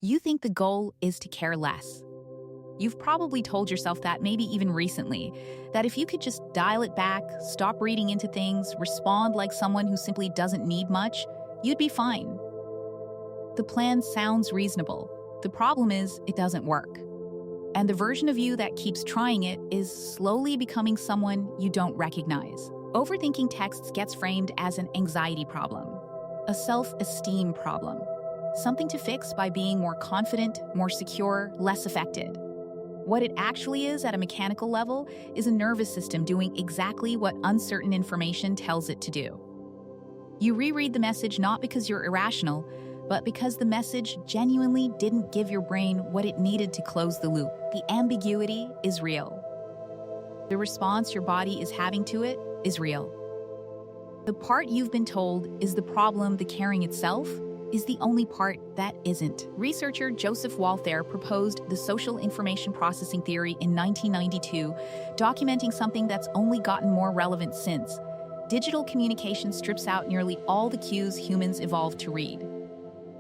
You think the goal is to care less. You've probably told yourself that, maybe even recently, that if you could just dial it back, stop reading into things, respond like someone who simply doesn't need much, you'd be fine. The plan sounds reasonable. The problem is, it doesn't work. And the version of you that keeps trying it is slowly becoming someone you don't recognize. Overthinking texts gets framed as an anxiety problem, a self-esteem problem, something to fix by being more confident, more secure, less affected. What it actually is at a mechanical level is a nervous system doing exactly what uncertain information tells it to do. You reread the message not because you're irrational, but because the message genuinely didn't give your brain what it needed to close the loop. The ambiguity is real. The response your body is having to it is real. The part you've been told is the problem, the caring itself, is the only part that isn't. Researcher Joseph Walther proposed the social information processing theory in 1992, documenting something that's only gotten more relevant since. Digital communication strips out nearly all the cues humans evolved to read.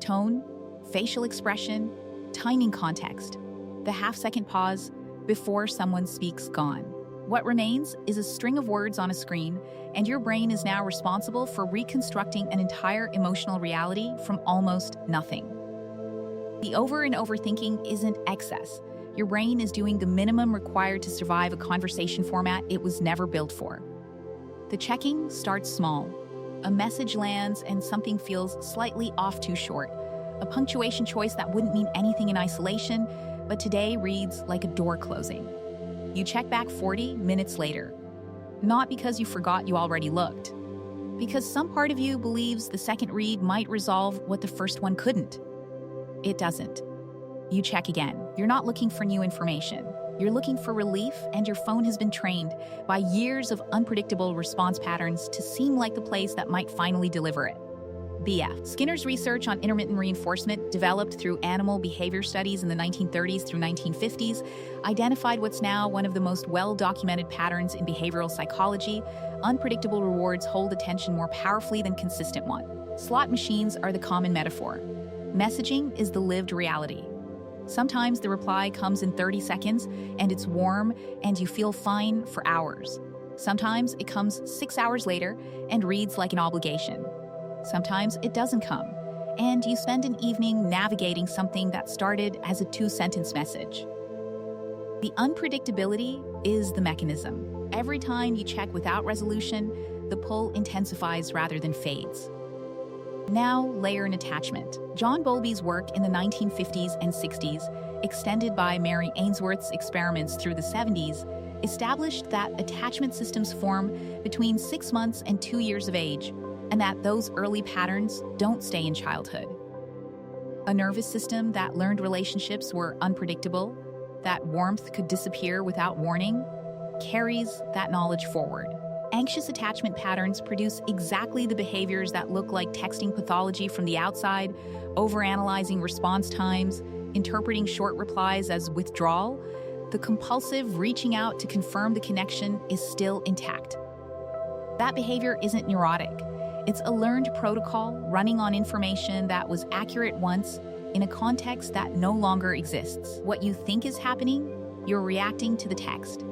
Tone, facial expression, timing, context. The half-second pause before someone speaks gone. What remains is a string of words on a screen, and your brain is now responsible for reconstructing an entire emotional reality from almost nothing. The over and overthinking isn't excess. Your brain is doing the minimum required to survive a conversation format it was never built for. The checking starts small. A message lands and something feels slightly off too short. A punctuation choice that wouldn't mean anything in isolation, but today reads like a door closing. You check back 40 minutes later. Not because you forgot you already looked. Because some part of you believes the second read might resolve what the first one couldn't. It doesn't. You check again. You're not looking for new information. You're looking for relief, and your phone has been trained by years of unpredictable response patterns to seem like the place that might finally deliver it. BF. Skinner's research on intermittent reinforcement, developed through animal behavior studies in the 1930s through 1950s, identified what's now one of the most well-documented patterns in behavioral psychology. Unpredictable rewards hold attention more powerfully than consistent ones. Slot machines are the common metaphor. Messaging is the lived reality. Sometimes the reply comes in 30 seconds, and it's warm, and you feel fine for hours. Sometimes it comes 6 hours later and reads like an obligation. Sometimes it doesn't come, and you spend an evening navigating something that started as a 2-sentence message. The unpredictability is the mechanism. Every time you check without resolution, the pull intensifies rather than fades. Now layer an attachment. John Bowlby's work in the 1950s and 60s, extended by Mary Ainsworth's experiments through the 70s, established that attachment systems form between 6 months and 2 years of age, and that those early patterns don't stay in childhood. A nervous system that learned relationships were unpredictable, that warmth could disappear without warning, carries that knowledge forward. Anxious attachment patterns produce exactly the behaviors that look like texting pathology from the outside, overanalyzing response times, interpreting short replies as withdrawal. The compulsive reaching out to confirm the connection is still intact. That behavior isn't neurotic. It's a learned protocol running on information that was accurate once in a context that no longer exists. What you think is happening, you're reacting to the text.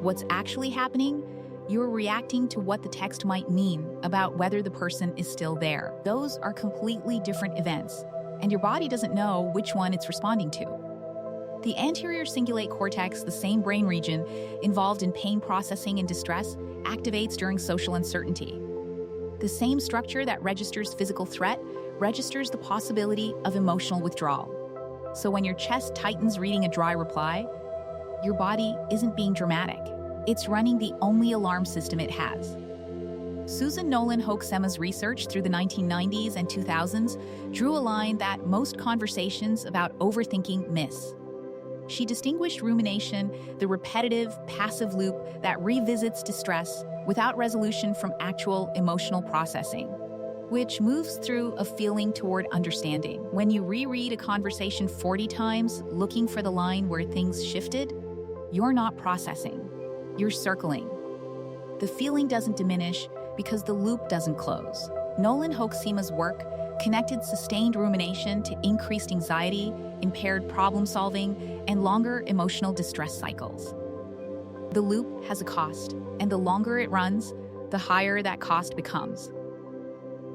What's actually happening, you're reacting to what the text might mean about whether the person is still there. Those are completely different events, and your body doesn't know which one it's responding to. The anterior cingulate cortex, the same brain region involved in pain processing and distress, activates during social uncertainty. The same structure that registers physical threat registers the possibility of emotional withdrawal. So when your chest tightens reading a dry reply, your body isn't being dramatic. It's running the only alarm system it has. Susan Nolan Hoeksema's research through the 1990s and 2000s drew a line that most conversations about overthinking miss. She distinguished rumination, the repetitive, passive loop that revisits distress without resolution, from actual emotional processing, which moves through a feeling toward understanding. When you reread a conversation 40 times, looking for the line where things shifted, you're not processing, you're circling. The feeling doesn't diminish because the loop doesn't close. Nolan Hoeksema's work connected sustained rumination to increased anxiety, impaired problem solving, and longer emotional distress cycles. The loop has a cost, and the longer it runs, the higher that cost becomes.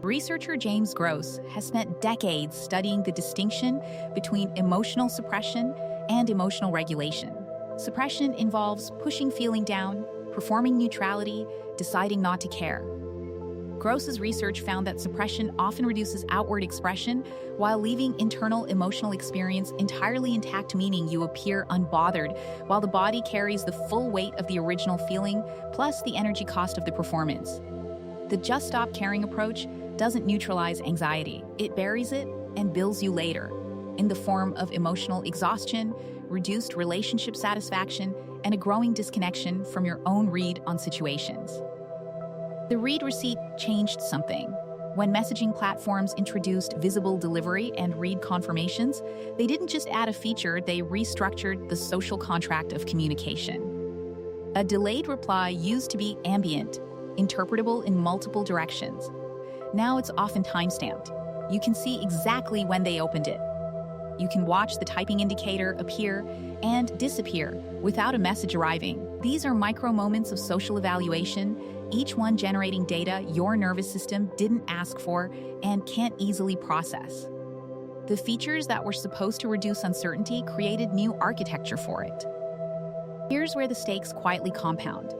Researcher James Gross has spent decades studying the distinction between emotional suppression and emotional regulation. Suppression involves pushing feeling down, performing neutrality, deciding not to care. Gross's research found that suppression often reduces outward expression while leaving internal emotional experience entirely intact, meaning you appear unbothered, while the body carries the full weight of the original feeling plus the energy cost of the performance. The just stop caring approach doesn't neutralize anxiety. It buries it and bills you later in the form of emotional exhaustion, reduced relationship satisfaction, and a growing disconnection from your own read on situations. The read receipt changed something. When messaging platforms introduced visible delivery and read confirmations, they didn't just add a feature, they restructured the social contract of communication. A delayed reply used to be ambient, interpretable in multiple directions. Now it's often timestamped. You can see exactly when they opened it. You can watch the typing indicator appear and disappear without a message arriving. These are micro moments of social evaluation, each one generating data your nervous system didn't ask for and can't easily process. The features that were supposed to reduce uncertainty created new architecture for it. Here's where the stakes quietly compound.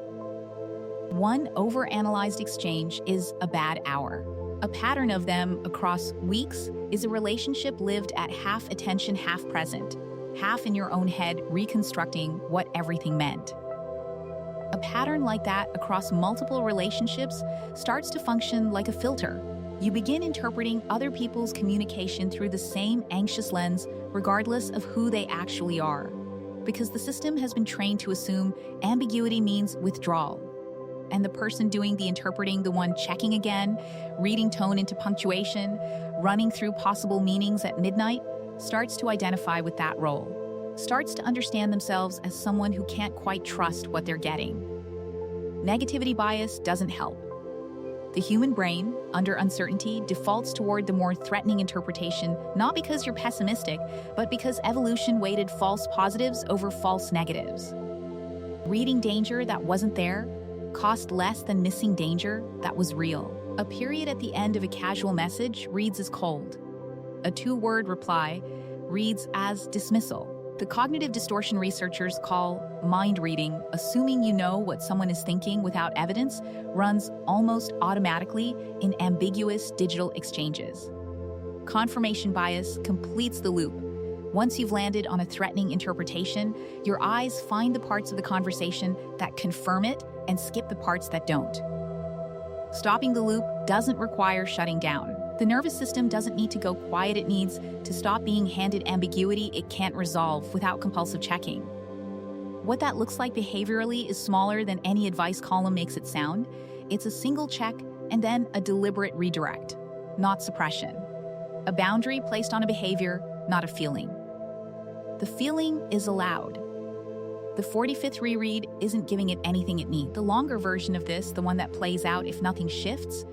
One overanalyzed exchange is a bad hour. A pattern of them across weeks is a relationship lived at half attention, half present, half in your own head reconstructing what everything meant. A pattern like that across multiple relationships starts to function like a filter. You begin interpreting other people's communication through the same anxious lens, regardless of who they actually are, because the system has been trained to assume ambiguity means withdrawal. And the person doing the interpreting, the one checking again, reading tone into punctuation, running through possible meanings at midnight, starts to identify with that role, starts to understand themselves as someone who can't quite trust what they're getting. Negativity bias doesn't help. The human brain, under uncertainty, defaults toward the more threatening interpretation, not because you're pessimistic, but because evolution weighted false positives over false negatives. Reading danger that wasn't there cost less than missing danger that was real. A period at the end of a casual message reads as cold. A two-word reply reads as dismissal. The cognitive distortion researchers call mind reading, assuming you know what someone is thinking without evidence, runs almost automatically in ambiguous digital exchanges. Confirmation bias completes the loop. Once you've landed on a threatening interpretation, your eyes find the parts of the conversation that confirm it and skip the parts that don't. Stopping the loop doesn't require shutting down. The nervous system doesn't need to go quiet, it needs to stop being handed ambiguity it can't resolve without compulsive checking. What that looks like behaviorally is smaller than any advice column makes it sound. It's a single check and then a deliberate redirect, not suppression. A boundary placed on a behavior, not a feeling. The feeling is allowed. The 45th reread isn't giving it anything it needs. The longer version of this, the one that plays out if nothing shifts,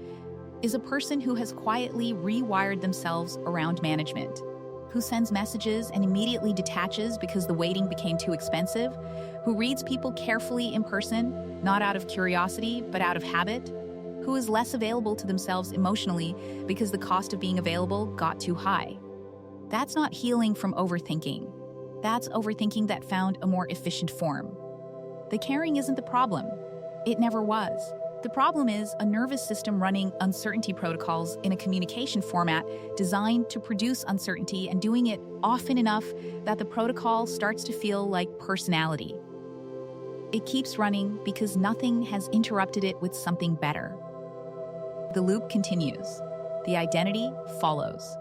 is a person who has quietly rewired themselves around management, who sends messages and immediately detaches because the waiting became too expensive, who reads people carefully in person, not out of curiosity, but out of habit, who is less available to themselves emotionally because the cost of being available got too high. That's not healing from overthinking. That's overthinking that found a more efficient form. The caring isn't the problem. It never was. The problem is a nervous system running uncertainty protocols in a communication format designed to produce uncertainty and doing it often enough that the protocol starts to feel like personality. It keeps running because nothing has interrupted it with something better. The loop continues. The identity follows.